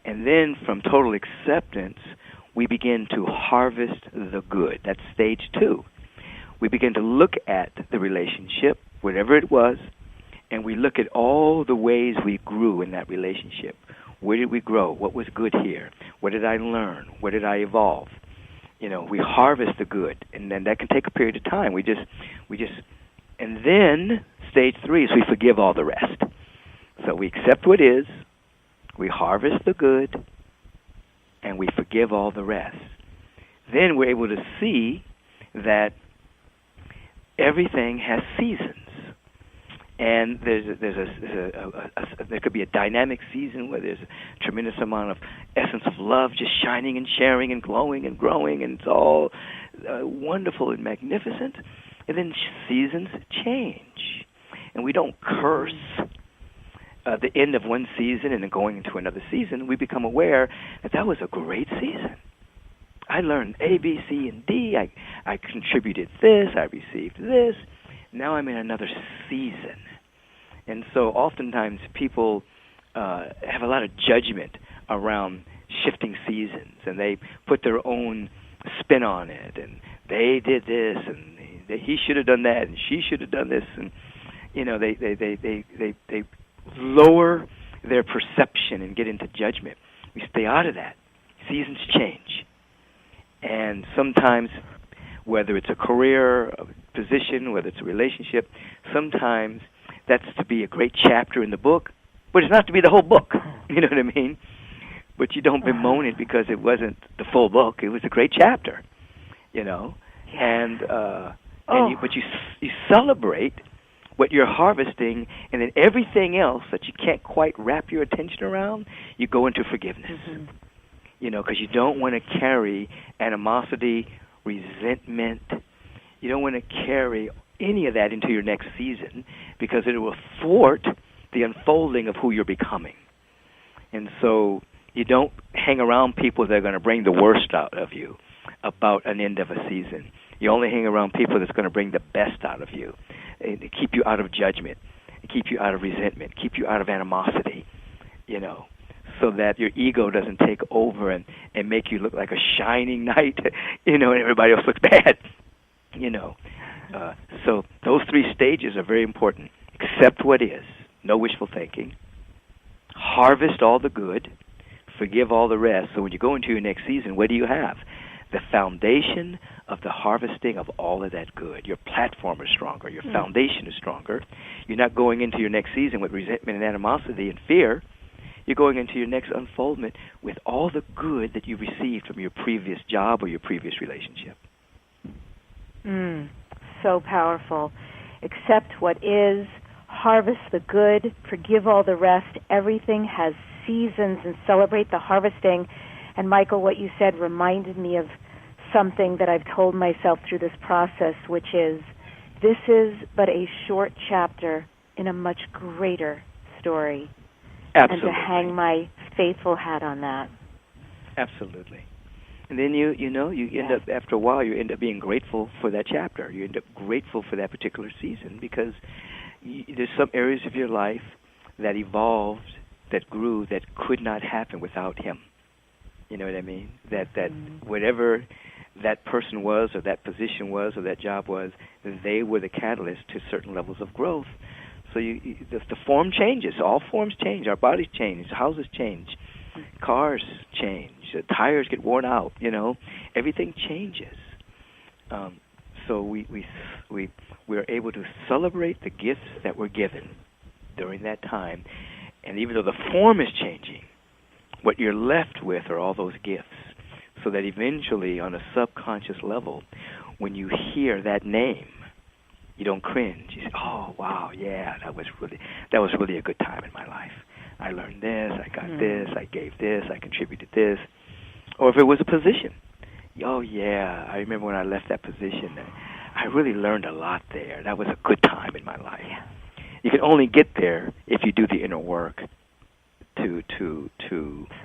And then from total acceptance, we begin to harvest the good. That's stage 2. We begin to look at the relationship, whatever it was, and we look at all the ways we grew in that relationship. Where did we grow? What was good here? What did I learn? Where did I evolve? We harvest the good, and then that can take a period of time. We just, and then stage 3 is we forgive all the rest. So we accept what is, we harvest the good, and we forgive all the rest. Then we're able to see that everything has seasons. And there could be a dynamic season where there's a tremendous amount of essence of love just shining and sharing and glowing and growing, and it's all wonderful and magnificent. And then seasons change. And we don't curse the end of one season and then going into another season. We become aware that was a great season. I learned A, B, C, and D. I contributed this. I received this. Now I'm in another season. And so oftentimes people have a lot of judgment around shifting seasons, and they put their own spin on it, and they did this, and he should have done that, and she should have done this, and they lower their perception and get into judgment. We stay out of that. Seasons change. And sometimes, whether it's a career, a position, whether it's a relationship, sometimes that's to be a great chapter in the book, but it's not to be the whole book. You know what I mean? But you don't bemoan it because it wasn't the full book. It was a great chapter, And but you celebrate what you're harvesting, and then everything else that you can't quite wrap your attention around, you go into forgiveness. Because you don't want to carry animosity, resentment. You don't want to carry any of that into your next season, because it will thwart the unfolding of who you're becoming. And so you don't hang around people that are going to bring the worst out of you about an end of a season. You only hang around people that's going to bring the best out of you, and keep you out of judgment, keep you out of resentment, keep you out of animosity, so that your ego doesn't take over and make you look like a shining knight, and everybody else looks bad, So those 3 stages are very important. Accept what is, no wishful thinking. Harvest all the good, forgive all the rest. So when you go into your next season, what do you have? The foundation of the harvesting of all of that good. Your platform is stronger. Your foundation is stronger. You're not going into your next season with resentment and animosity and fear. You're going into your next unfoldment with all the good that you received from your previous job or your previous relationship. So powerful. Accept what is, harvest the good, forgive all the rest. Everything has seasons, and celebrate the harvesting. And Michael, what you said reminded me of something that I've told myself through this process, which is, this is but a short chapter in a much greater story. Absolutely. And to hang my faithful hat on that. Absolutely. And then you end up, after a while, you end up being grateful for that chapter. You end up grateful for that particular season, because there's some areas of your life that evolved, that grew, that could not happen without him. You know what I mean? That whatever that person was, or that position was, or that job was, they were the catalyst to certain levels of growth. So the form changes. All forms change. Our bodies change. Houses change. Cars change. Tires get worn out. Everything changes. So we're able to celebrate the gifts that were given during that time, and even though the form is changing, what you're left with are all those gifts. So that eventually, on a subconscious level, when you hear that name, you don't cringe. You say, "Oh, wow, yeah, that was really a good time in my life. I learned this, I got this, I gave this, I contributed this." Or if it was a position, "Oh, yeah, I remember when I left that position. I really learned a lot there. That was a good time in my life." You can only get there if you do the inner work to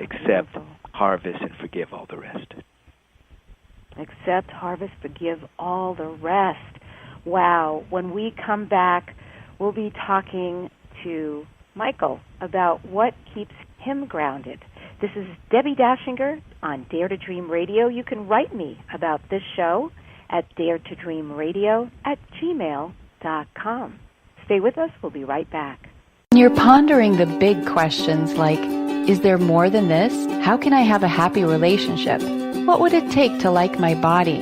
accept, harvest, and forgive all the rest. Accept, harvest, forgive all the rest. Wow. When we come back, we'll be talking to Michael about what keeps him grounded. This is Debbi Dachinger on Dare to Dream Radio. You can write me about this show at daretodreamradio@gmail.com. Stay with us. We'll be right back. When you're pondering the big questions like, is there more than this? How can I have a happy relationship? What would it take to like my body?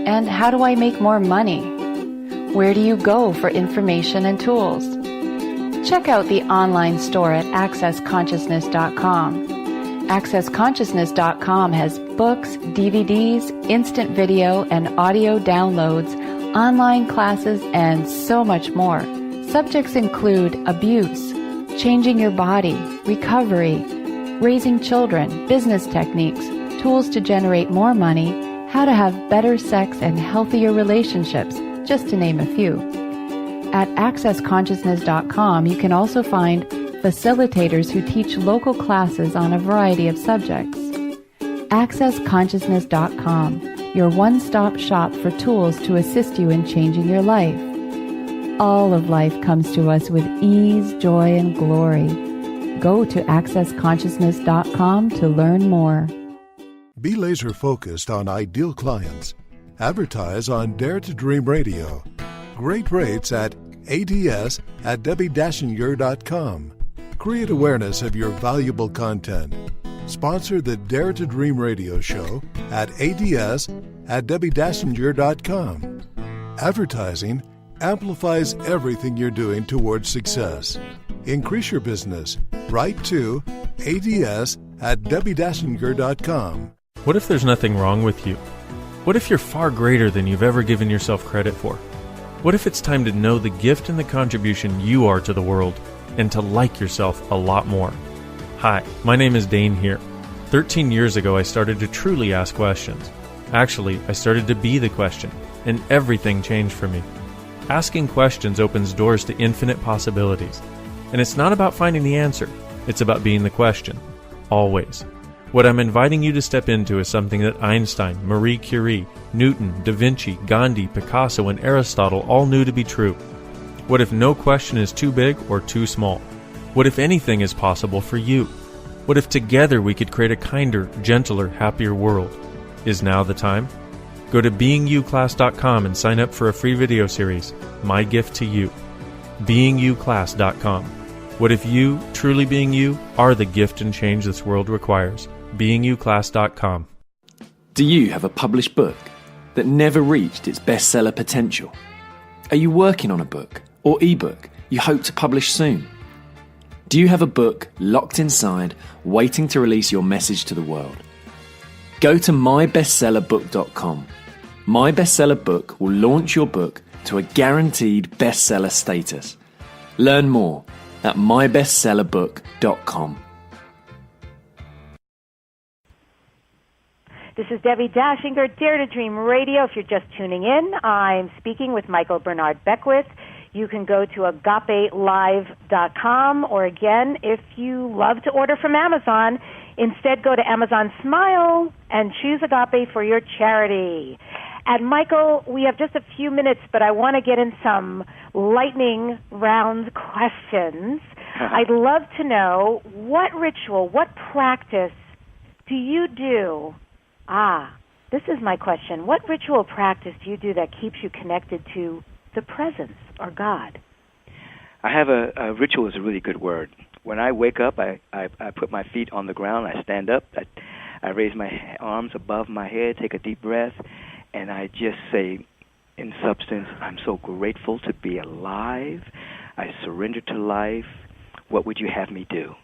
And how do I make more money? Where do you go for information and tools? Check out the online store at accessconsciousness.com. Accessconsciousness.com has books, DVDs, instant video and audio downloads, online classes, and so much more. Subjects include abuse, changing your body, recovery, raising children, business techniques, tools to generate more money, how to have better sex and healthier relationships, just to name a few. At accessconsciousness.com, you can also find facilitators who teach local classes on a variety of subjects. accessconsciousness.com, your one-stop shop for tools to assist you in changing your life. All of life comes to us with ease, joy, and glory. Go to accessconsciousness.com to learn more. Be laser focused on ideal clients. Advertise on Dare to Dream Radio. Great rates at ads@debbidachinger.com. Create awareness of your valuable content. Sponsor the Dare to Dream Radio show at ads@debbidachinger.com. Advertising amplifies everything you're doing towards success. Increase your business. Write to ads@debbidachinger.com. What if there's nothing wrong with you? What if you're far greater than you've ever given yourself credit for? What if it's time to know the gift and the contribution you are to the world and to like yourself a lot more? Hi, my name is Dane here. 13 years ago, I started to truly ask questions. Actually, I started to be the question, and everything changed for me. Asking questions opens doors to infinite possibilities. And it's not about finding the answer, it's about being the question. Always. What I'm inviting you to step into is something that Einstein, Marie Curie, Newton, Da Vinci, Gandhi, Picasso, and Aristotle all knew to be true. What if no question is too big or too small? What if anything is possible for you? What if together we could create a kinder, gentler, happier world? Is now the time? Go to beingyouclass.com and sign up for a free video series, My Gift to You. beingyouclass.com. What if you, truly being you, are the gift and change this world requires? beingyouclass.com. Do you have a published book that never reached its bestseller potential? Are you working on a book or ebook you hope to publish soon? Do you have a book locked inside, waiting to release your message to the world? Go to mybestsellerbook.com. My Bestseller Book will launch your book to a guaranteed bestseller status. Learn more at mybestsellerbook.com. This is Debbi Dachinger, Dare to Dream Radio. If you're just tuning in, I'm speaking with Michael-Bernard-Beckwith. You can go to agapelive.com, or again, if you love to order from Amazon, instead go to Amazon Smile and choose Agape for your charity. And Michael, we have just a few minutes, but I want to get in some lightning round questions. I'd love to know, what ritual, what practice do you do? This is my question. What ritual practice do you do that keeps you connected to the presence or God? I have a ritual is a really good word. When I wake up, I put my feet on the ground, I stand up, I raise my arms above my head, take a deep breath, and I just say, in substance, I'm so grateful to be alive. I surrender to life. What would you have me do?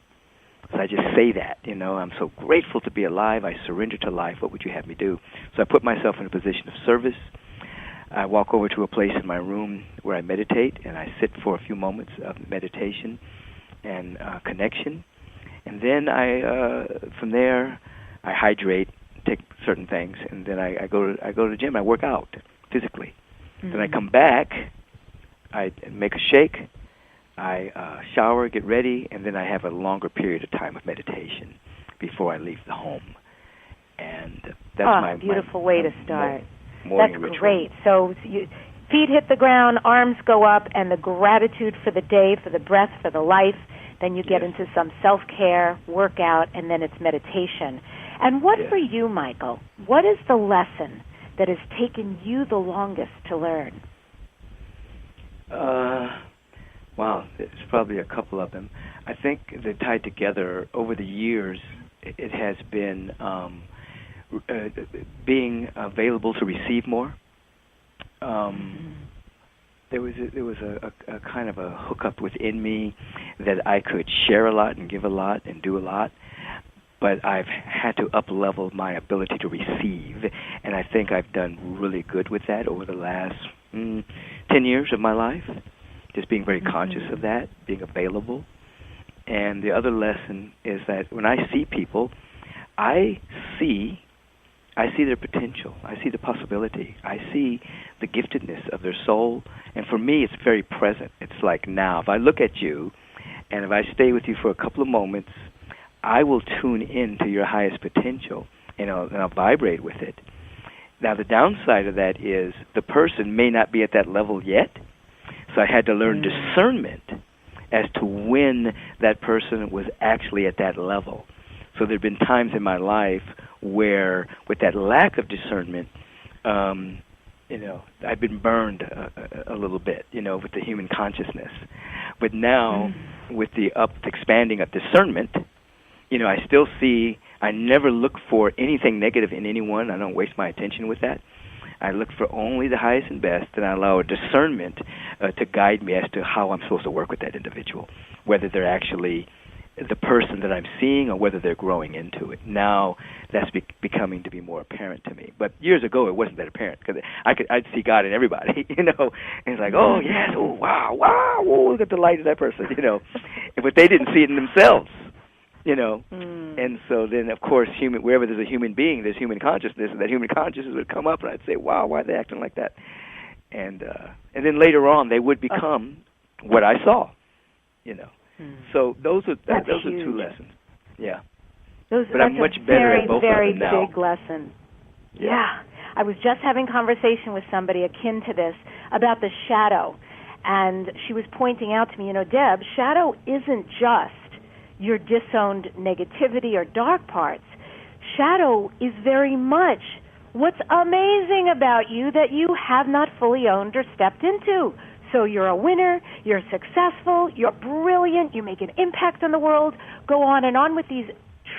So I just say that, I'm so grateful to be alive. I surrender to life. What would you have me do? So I put myself in a position of service. I walk over to a place in my room where I meditate, and I sit for a few moments of meditation and connection. And then from there, I hydrate, take certain things, and then I go to the gym. I work out physically. Mm-hmm. Then I come back, I make a shake, I shower, get ready, and then I have a longer period of time of meditation before I leave the home. And that's my beautiful way to start. Morning That's ritual. Great. So feet hit the ground, arms go up, and the gratitude for the day, for the breath, for the life. Then you get into some self-care, workout, and then it's meditation. And what for you, Michael? What is the lesson that has taken you the longest to learn? Wow, there's probably a couple of them. I think they're tied together over the years. It has been being available to receive more. There was a kind of a hookup within me that I could share a lot and give a lot and do a lot, but I've had to up-level my ability to receive, and I think I've done really good with that over the last 10 years of my life, just being very conscious of that, being available. And the other lesson is that when I see people, I see their potential. I see the possibility. I see the giftedness of their soul. And for me, it's very present. It's like now. If I look at you, and if I stay with you for a couple of moments, I will tune in to your highest potential, and I'll vibrate with it. Now, the downside of that is the person may not be at that level yet, so I had to learn discernment as to when that person was actually at that level. So there have been times in my life where, with that lack of discernment, I've been burned a little bit, with the human consciousness. But now, with the expanding of discernment, I still see, I never look for anything negative in anyone. I don't waste my attention with that. I look for only the highest and best, and I allow a discernment to guide me as to how I'm supposed to work with that individual, whether they're actually the person that I'm seeing or whether they're growing into it. Now that's becoming to be more apparent to me. But years ago it wasn't that apparent because I'd see God in everybody, and it's like, oh yes, oh wow, oh, look at the light of that person, but they didn't see it in themselves, And so then of course wherever there's a human being, there's human consciousness, and that human consciousness would come up, and I'd say, wow, why are they acting like that? And then later on they would become what I saw, So those are two lessons. Yeah. But I'm much better at both of them now. Very big lesson. Yeah. I was just having conversation with somebody akin to this about the shadow, and she was pointing out to me, Deb, shadow isn't just your disowned negativity or dark parts. Shadow is very much what's amazing about you that you have not fully owned or stepped into. So you're a winner, you're successful, you're brilliant, you make an impact on the world, go on and on with these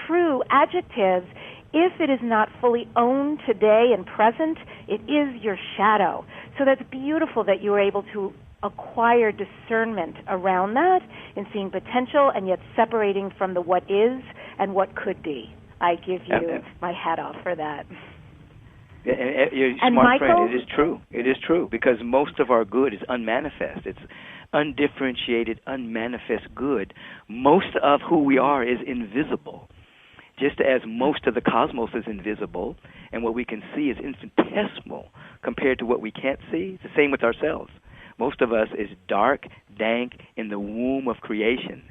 true adjectives. If it is not fully owned today and present, it is your shadow. So that's beautiful that you were able to acquire discernment around that, in seeing potential and yet separating from the what is and what could be. I give you my hat off for that. You're and smart, Michael? friend. It is true. It is true, because most of our good is unmanifest. It's undifferentiated, unmanifest good. Most of who we are is invisible, just as most of the cosmos is invisible, and what we can see is infinitesimal compared to what we can't see. It's the same with ourselves. Most of us is dark, dank, in the womb of creation,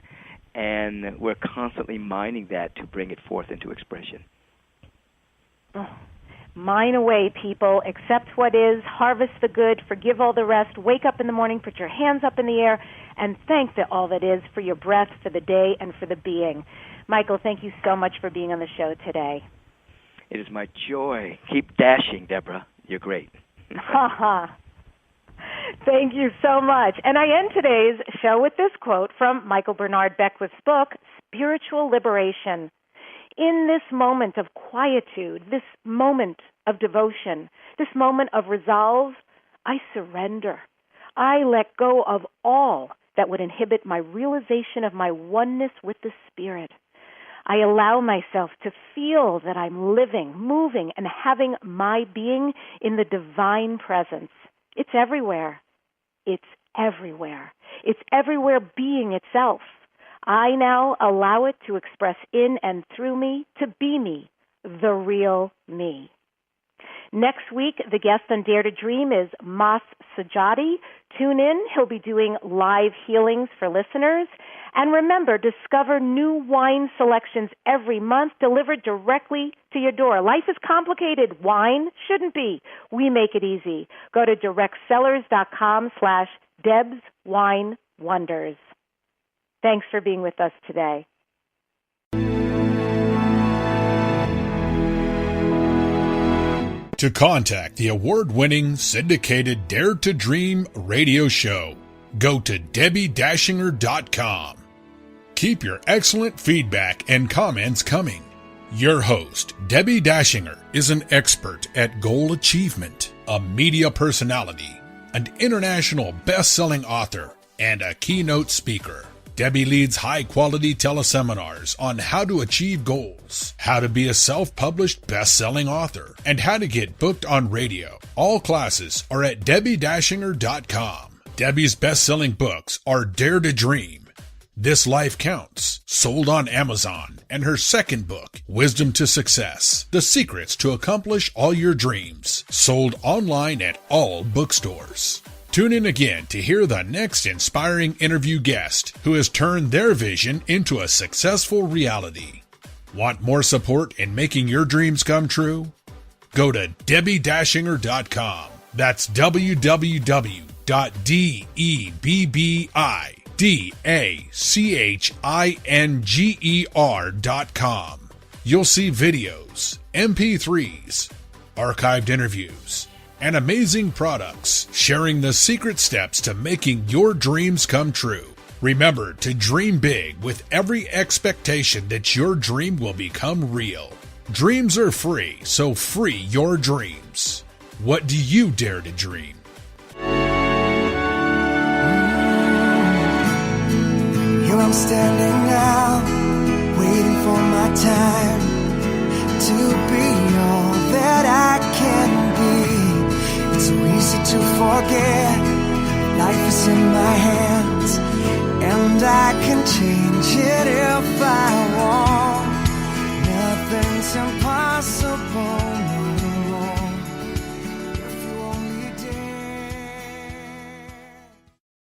and we're constantly mining that to bring it forth into expression. Oh. Mine away, people. Accept what is, harvest the good, forgive all the rest, wake up in the morning, put your hands up in the air, and thank all that is for your breath, for the day, and for the being. Michael, thank you so much for being on the show today. It is my joy. Keep dashing, Deborah. You're great. Thank you so much. And I end today's show with this quote from Michael-Bernard-Beckwith's book, Spiritual Liberation. In this moment of quietude, this moment of devotion, this moment of resolve, I surrender. I let go of all that would inhibit my realization of my oneness with the Spirit. I allow myself to feel that I'm living, moving, and having my being in the divine presence. It's everywhere. It's everywhere. It's everywhere being itself. I now allow it to express in and through me, to be me, the real me. Next week, the guest on Dare to Dream is Mas Sajadi. Tune in. He'll be doing live healings for listeners. And remember, discover new wine selections every month delivered directly to your door. Life is complicated. Wine shouldn't be. We make it easy. Go to directsellers.com/DebsWineWonders. Thanks for being with us today. To contact the award-winning syndicated Dare to Dream radio show, go to DebbiDachinger.com. Keep your excellent feedback and comments coming. Your host, Debbi Dachinger, is an expert at goal achievement, a media personality, an international best-selling author, and a keynote speaker. Debbi leads high-quality teleseminars on how to achieve goals, how to be a self-published best-selling author, and how to get booked on radio. All classes are at DebbiDachinger.com. Debbi's best-selling books are Dare to Dream, This Life Counts, sold on Amazon, and her second book, Wisdom to Success, The Secrets to Accomplish All Your Dreams, sold online at all bookstores. Tune in again to hear the next inspiring interview guest who has turned their vision into a successful reality. Want more support in making your dreams come true? Go to DebbiDachinger.com. That's www.DebbiDachinger.com. You'll see videos, MP3s, archived interviews, and amazing products, sharing the secret steps to making your dreams come true. Remember to dream big with every expectation that your dream will become real. Dreams are free, so free your dreams. What do you dare to dream? Here I'm standing now, waiting for my time to be all that I can be. It's so easy to forget, life is in my hands, and I can change it if I want.